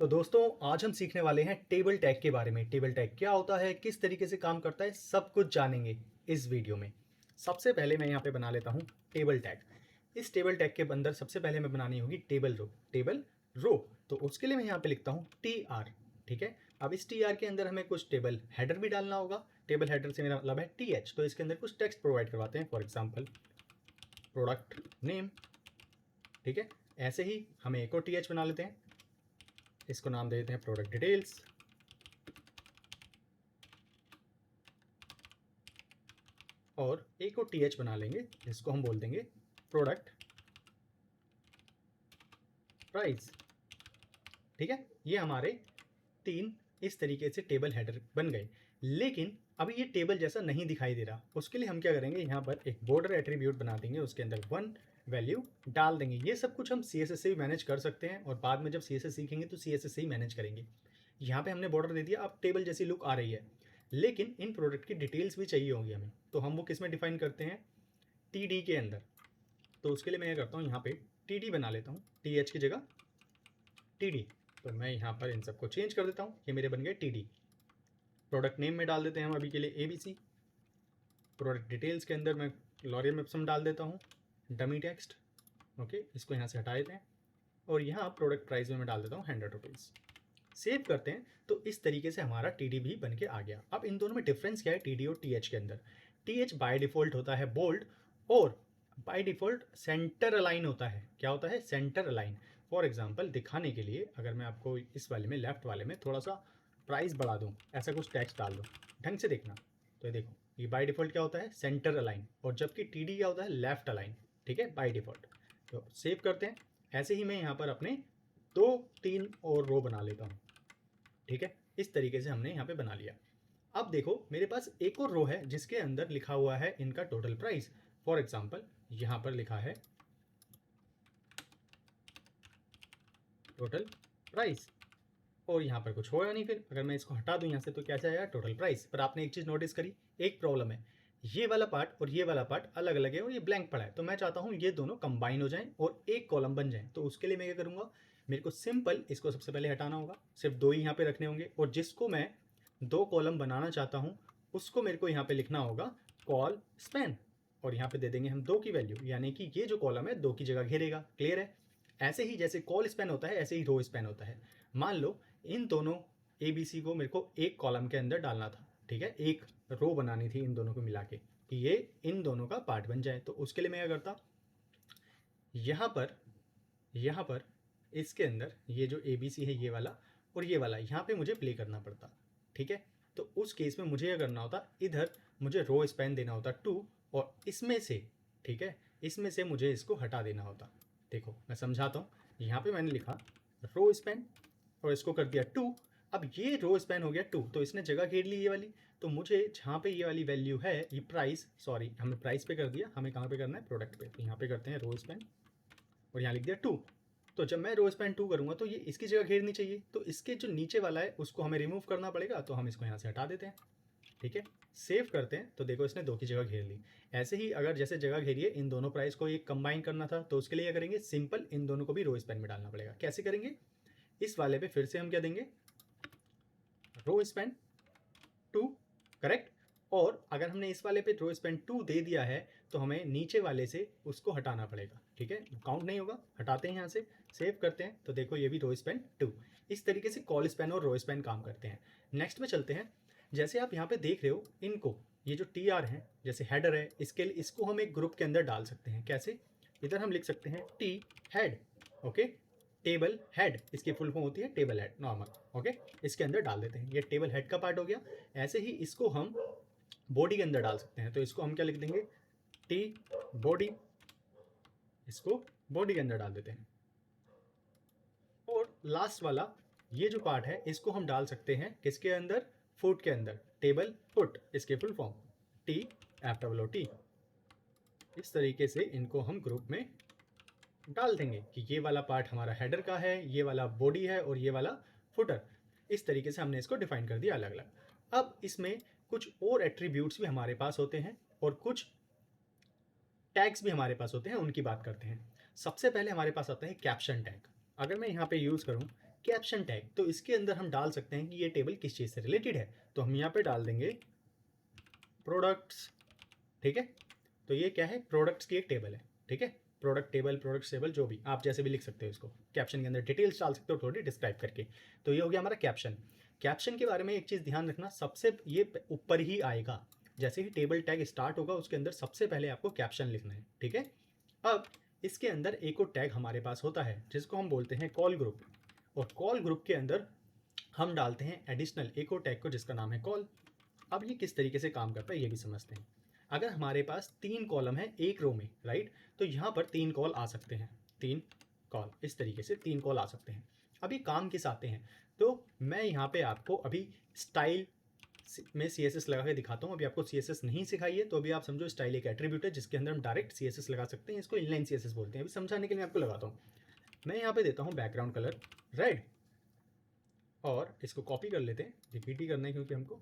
तो दोस्तों आज हम सीखने वाले हैं टेबल टैग के बारे में। टेबल टैग क्या होता है, किस तरीके से काम करता है, सब कुछ जानेंगे इस वीडियो में। सबसे पहले मैं यहाँ पे बना लेता हूँ टेबल टैग। इस टेबल टैग के अंदर सबसे पहले मैं बनानी होगी टेबल रो। टेबल रो तो उसके लिए मैं यहाँ पे लिखता हूँ TR। ठीक है, अब इस TR के अंदर हमें कुछ टेबल हेडर भी डालना होगा। टेबल हेडर से मेरा मतलब है TH, तो इसके अंदर कुछ टेक्स्ट प्रोवाइड करवाते हैं। For example product name. ठीक है, ऐसे ही हमें एक और TH बना लेते हैं, इसको नाम दे देते हैं प्रोडक्ट डिटेल्स। और एक और TH बना लेंगे, इसको हम बोल देंगे प्रोडक्ट प्राइस। ठीक है, ये हमारे 3 इस तरीके से टेबल हेडर बन गए। लेकिन अभी ये टेबल जैसा नहीं दिखाई दे रहा, उसके लिए हम क्या करेंगे, यहाँ पर एक बॉर्डर एट्रीब्यूट बना देंगे, उसके अंदर 1 वैल्यू डाल देंगे। ये सब कुछ हम CSS से भी मैनेज कर सकते हैं, और बाद में जब CSS सीखेंगे तो CSS से ही मैनेज करेंगे। यहाँ पे हमने बॉर्डर दे दिया, अब टेबल जैसी लुक आ रही है। लेकिन इन प्रोडक्ट की डिटेल्स भी चाहिए होंगी हमें, तो हम वो किस में डिफाइन करते हैं, TD के अंदर। तो उसके लिए मैं क्या करता हूँ, यहाँ पे TD बना लेता हूँ, TH की जगह TD। तो मैं यहाँ पर इन सबको चेंज कर देता हूँ, ये मेरे बन गए TD। प्रोडक्ट नेम में डाल देते हैं हम अभी के लिए ABC। प्रोडक्ट डिटेल्स के अंदर मैं लॉरियल एप्सम डाल देता हूँ, डमी टेक्स्ट। ओके, इसको यहाँ से हटा देते हैं, और यहाँ प्रोडक्ट प्राइस में मैं डाल देता हूँ 100 रुपीज़। सेव करते हैं, तो इस तरीके से हमारा TD भी बन के आ गया। अब इन दोनों में डिफरेंस क्या है, TD और TH के अंदर। TH बाय डिफ़ॉल्ट होता है बोल्ड, और बाय डिफ़ॉल्ट सेंटर अलाइन होता है। क्या होता है, सेंटर अलाइन। फॉर एग्जांपल दिखाने के लिए अगर मैं आपको इस वाले में, लेफ्ट वाले में थोड़ा सा प्राइस बढ़ा दूँ, ऐसा कुछ टेक्स्ट डाल दूँ, ढंग से देखना। तो ये देखो, ये बाय डिफ़ॉल्ट क्या होता है, सेंटर अलाइन, और जबकि TD क्या होता है, लेफ्ट अलाइन। ठीक है, बाय डिफ़ॉल्ट। तो सेव करते हैं। ऐसे ही मैं यहाँ पर अपने 2-3 और रो बना लेता हूँ। ठीक है, इस तरीके से हमने यहाँ पे बना लिया। अब देखो मेरे पास एक और रो है जिसके अंदर लिखा हुआ है इनका टोटल प्राइस। फॉर एग्जांपल यहाँ पर लिखा है टोटल प्राइस, और यहाँ पर कुछ होगा नहीं। फिर अगर मैं इसको हटा दूँ यहाँ से तो कैसे आएगा, टोटल प्राइस। पर आपने एक चीज़ नोटिस करी, एक प्रॉब्लम है, ये वाला पार्ट और ये वाला पार्ट अलग अलग है, और ये ब्लैंक पड़ा है। तो मैं चाहता हूँ ये दोनों कंबाइन हो जाएं और एक कॉलम बन जाएं। तो उसके लिए मैं क्या करूँगा, मेरे को सिंपल इसको सबसे पहले हटाना होगा, सिर्फ 2 ही यहाँ पे रखने होंगे, और जिसको मैं 2 कॉलम बनाना चाहता हूँ उसको मेरे को यहाँ पे लिखना होगा कॉल स्पैन, और यहाँ पे दे देंगे हम 2 की वैल्यू, यानी कि ये जो कॉलम है 2 की जगह घेरेगा। क्लियर है। ऐसे ही जैसे कॉल स्पैन होता है ऐसे ही रो स्पैन होता है। मान लो इन दोनों ABC को मेरे को एक कॉलम के अंदर डालना था। ठीक है, एक रो बनानी थी इन दोनों को मिला के, कि ये इन दोनों का पार्ट बन जाए। तो उसके लिए मैं क्या करता, यहाँ पर इसके अंदर ये जो ABC है ये वाला और ये वाला, यहाँ पे मुझे प्ले करना पड़ता। ठीक है, तो उस केस में मुझे क्या करना होता, इधर मुझे रो स्पैन देना होता 2, और इसमें से, ठीक है, इसमें से मुझे इसको हटा देना होता। देखो मैं समझाता हूँ, यहाँ पे मैंने लिखा रो स्पैन और इसको कर दिया 2। अब ये रो स्पैन हो गया 2, तो इसने जगह घेर ली ये वाली। तो मुझे जहाँ पे ये वाली वैल्यू है, ये प्राइस, सॉरी हमने प्राइस पे कर दिया, हमें कहाँ पे करना है, प्रोडक्ट पे। तो यहाँ पे करते हैं रो स्पैन और यहाँ लिख दिया 2। तो जब मैं रो स्पैन 2 करूँगा तो ये इसकी जगह घेरनी चाहिए, तो इसके जो नीचे वाला है उसको हमें रिमूव करना पड़ेगा, तो हम इसको यहाँ से हटा देते हैं। ठीक है, सेव करते हैं, तो देखो इसने 2 की जगह घेर ली। ऐसे ही अगर जैसे जगह घेरिए इन दोनों प्राइस को एक कंबाइन करना था, तो उसके लिए क्या करेंगे, सिंपल इन दोनों को भी रो स्पैन में डालना पड़ेगा। कैसे करेंगे, इस वाले पे फिर से हम क्या देंगे, रो स्पैन 2, करेक्ट। और अगर हमने इस वाले पे रो स्पैन 2 दे दिया है तो हमें नीचे वाले से उसको हटाना पड़ेगा। ठीक है, काउंट नहीं होगा, हटाते हैं यहाँ से, सेव करते हैं, तो देखो ये भी रो स्पैन 2। इस तरीके से कॉल स्पैन और रो स्पैन काम करते हैं। नेक्स्ट में चलते हैं। जैसे आप यहाँ पे देख रहे हो, इनको ये जो TR है, जैसे हेडर है, इसके लिए इसको हम एक ग्रुप के अंदर डाल सकते हैं। कैसे, इधर हम लिख सकते हैं T head. Okay, table head, इसकी फुल फॉर्म होती है टेबल हेड नॉर्मल। ओके, इसके अंदर डाल देते हैं, ये टेबल हेड का पार्ट हो गया। ऐसे ही इसको हम बॉडी के अंदर डाल सकते हैं, तो इसको हम क्या लिख देंगे, T बॉडी, इसको बॉडी के अंदर डाल देते हैं। और लास्ट वाला ये जो पार्ट है इसको हम डाल सकते हैं किसके अंदर, फुट के अंदर, टेबल फुट, इसके फुल फॉर्म TFOOT। इस तरीके से इनको हम ग्रुप में डाल देंगे कि ये वाला पार्ट हमारा हेडर का है, ये वाला बॉडी है, और ये वाला फुटर। इस तरीके से हमने इसको डिफाइन कर दिया अलग अलग। अब इसमें कुछ और एट्रीब्यूट्स भी हमारे पास होते हैं और कुछ टैग्स भी हमारे पास होते हैं, उनकी बात करते हैं। सबसे पहले हमारे पास आता है कैप्शन टैग। अगर मैं यहाँ पे यूज़ करूँ कैप्शन टैग। तो इसके अंदर हम डाल सकते हैं कि ये टेबल किस चीज़ से रिलेटेड है। तो हम यहाँ पे डाल देंगे प्रोडक्ट्स, ठीक है। तो ये क्या है, प्रोडक्ट्स की एक टेबल है, ठीक है। प्रोडक्ट टेबल, प्रोडक्ट टेबल, जो भी आप जैसे भी लिख सकते हो इसको। कैप्शन के अंदर डिटेल्स डाल सकते हो थोड़ी डिस्क्राइब करके। तो ये हो गया हमारा कैप्शन। कैप्शन के बारे में एक चीज़ ध्यान रखना, सबसे ये ऊपर ही आएगा। जैसे ही टेबल टैग स्टार्ट होगा उसके अंदर सबसे पहले आपको कैप्शन लिखना है, ठीक है। अब इसके अंदर एक और टैग हमारे पास होता है जिसको हम बोलते हैं कॉल ग्रुप। और कॉल ग्रुप के अंदर हम डालते हैं एडिशनल एक और टैग को जिसका नाम है कॉल। अब ये किस तरीके से काम करता है ये भी समझते हैं। अगर हमारे पास 3 कॉलम है एक रो में, राइट, तो यहाँ पर 3 कॉल आ सकते हैं, 3 कॉल, इस तरीके से 3 कॉल आ सकते हैं। अभी काम किस आते हैं, तो मैं यहाँ पे आपको अभी स्टाइल में CSS लगा के दिखाता हूँ। अभी आपको CSS नहीं सिखाई है तो अभी आप समझो स्टाइल एक एट्रीब्यूट है जिसके अंदर हम डायरेक्ट CSS लगा सकते हैं। इसको इनलाइन CSS बोलते हैं। अभी समझाने के लिए आपको लगाता हूँ। मैं यहाँ पे देता हूँ बैकग्राउंड कलर रेड, और इसको कॉपी कर लेते हैं, रिपीट ही करना है क्योंकि हमको,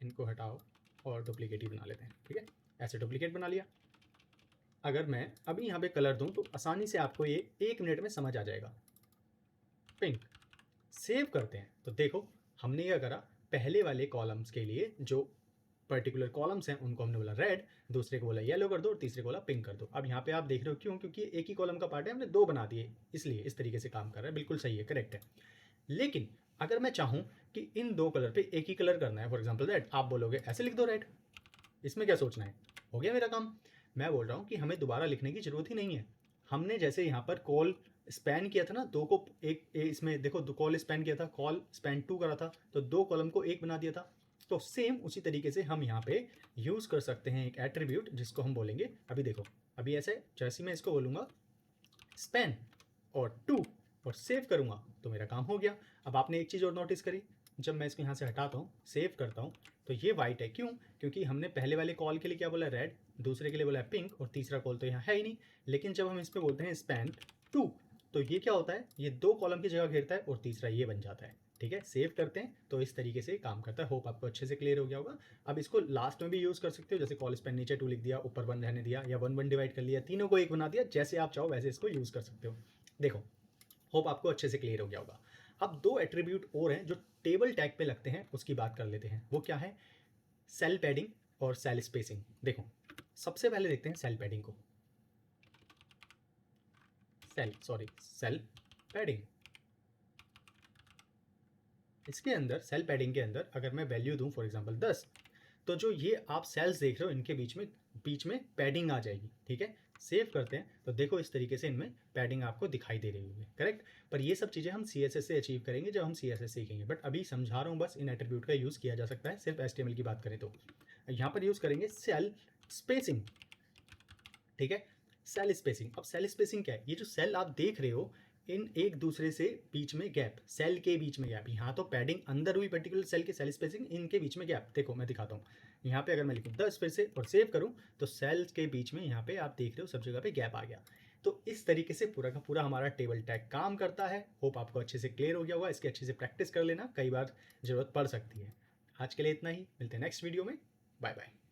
इनको हटाओ और डुप्लीकेट ही बना लेते हैं, ठीक है। ऐसे डुप्लीकेट बना लिया। अगर मैं अभी यहाँ पे कलर दूँ तो आसानी से आपको ये 1 मिनट में समझ आ जाएगा। पिंक। सेव करते हैं तो देखो हमने क्या करा, पहले वाले कॉलम्स के लिए जो पर्टिकुलर कॉलम्स हैं उनको हमने बोला रेड, दूसरे को बोला येलो कर दो और तीसरे को बोला पिंक कर दो। अब यहाँ पे आप देख रहे हो क्यों, क्योंकि एक ही कॉलम का पार्ट है, हमने 2 बना दिए, इसलिए इस तरीके से काम कर रहा है। बिल्कुल सही है, करेक्ट है। लेकिन अगर मैं चाहूँ कि इन 2 कलर पे एक ही कलर करना है, फॉर एग्जाम्पल रेड, आप बोलोगे ऐसे लिख दो रेड, इसमें क्या सोचना है, हो गया मेरा काम। मैं बोल रहा हूँ कि हमें दोबारा लिखने की ज़रूरत ही नहीं है। हमने जैसे यहाँ पर कॉल स्पैन किया था ना, 2 को इसमें देखो, 2 कॉल स्पैन किया था, कॉल स्पैन 2 करा था, तो 2 कॉलम को 1 बना दिया था। तो सेम उसी तरीके से हम यहाँ पे यूज़ कर सकते हैं एक एट्रीब्यूट जिसको हम बोलेंगे, अभी देखो, अभी ऐसे जैसे मैं इसको बोलूँगा स्पैन और 2 और सेव करूँगा तो मेरा काम हो गया। अब आपने एक चीज़ और नोटिस करी, जब मैं इसको यहाँ से हटाता हूँ, सेव करता हूँ, तो ये वाइट है। क्यों, क्योंकि हमने पहले वाले कॉल के लिए क्या बोला रेड, दूसरे के लिए बोला पिंक, और तीसरा कॉल तो यहाँ है ही नहीं। लेकिन जब हम इस पर बोलते हैं स्पैन 2, तो ये क्या होता है, ये 2 कॉलम की जगह घेरता है और तीसरा ये बन जाता है, ठीक है। सेव करते हैं तो इस तरीके से काम करता है। होप आपको अच्छे से क्लियर हो गया होगा। अब इसको लास्ट में भी यूज़ कर सकते हो, जैसे कॉल स्पैन नीचे 2 लिख दिया, ऊपर 1 रहने दिया, या 1 1 डिवाइड कर लिया, तीनों को 1 बना दिया, जैसे आप चाहो वैसे इसको यूज़ कर सकते हो। देखो, होप आपको अच्छे से क्लियर हो गया होगा। अब 2 एट्रीब्यूट और हैं जो टेबल टैग पे लगते हैं, उसकी बात कर लेते हैं। वो क्या है, सेल पैडिंग और सेल स्पेसिंग। देखो सबसे पहले देखते हैं सेल पैडिंग को, सेल पैडिंग। इसके अंदर सेल पैडिंग के अंदर अगर मैं वैल्यू दूं फॉर एग्जांपल 10, तो जो ये आप सेल्स देख रहे हो इनके बीच में पैडिंग आ जाएगी, ठीक है। सेव करते हैं तो देखो इस तरीके से इनमें पैडिंग आपको दिखाई दे रही होगी, करेक्ट। पर ये सब चीज़ें हम CSS से अचीव करेंगे जब हम CSS सीखेंगे। बट अभी समझा रहा हूँ बस, इन एट्रीब्यूट का यूज़ किया जा सकता है सिर्फ HTML की बात करें तो। यहाँ पर यूज़ करेंगे सेल स्पेसिंग, ठीक है। सेल स्पेसिंग, अब सेल स्पेसिंग क्या है, ये जो सेल आप देख रहे हो इन एक दूसरे से बीच में गैप, सेल के बीच में गैप। यहाँ तो पैडिंग अंदर हुई पर्टिकुलर सेल के, सेल स्पेसिंग इनके बीच में गैप। देखो मैं दिखाता हूँ, यहाँ पे अगर मैं लिखूँ 10 फिर से और सेव करूँ तो सेल्स के बीच में यहाँ पे आप देख रहे हो सब जगह पे गैप आ गया। तो इस तरीके से पूरा का पूरा हमारा टेबल टैग काम करता है। होप आपको अच्छे से क्लियर हो गया होगा। इसकी अच्छे से प्रैक्टिस कर लेना, कई बार ज़रूरत पड़ सकती है। आज के लिए इतना ही, मिलते हैं नेक्स्ट वीडियो में। Bye bye.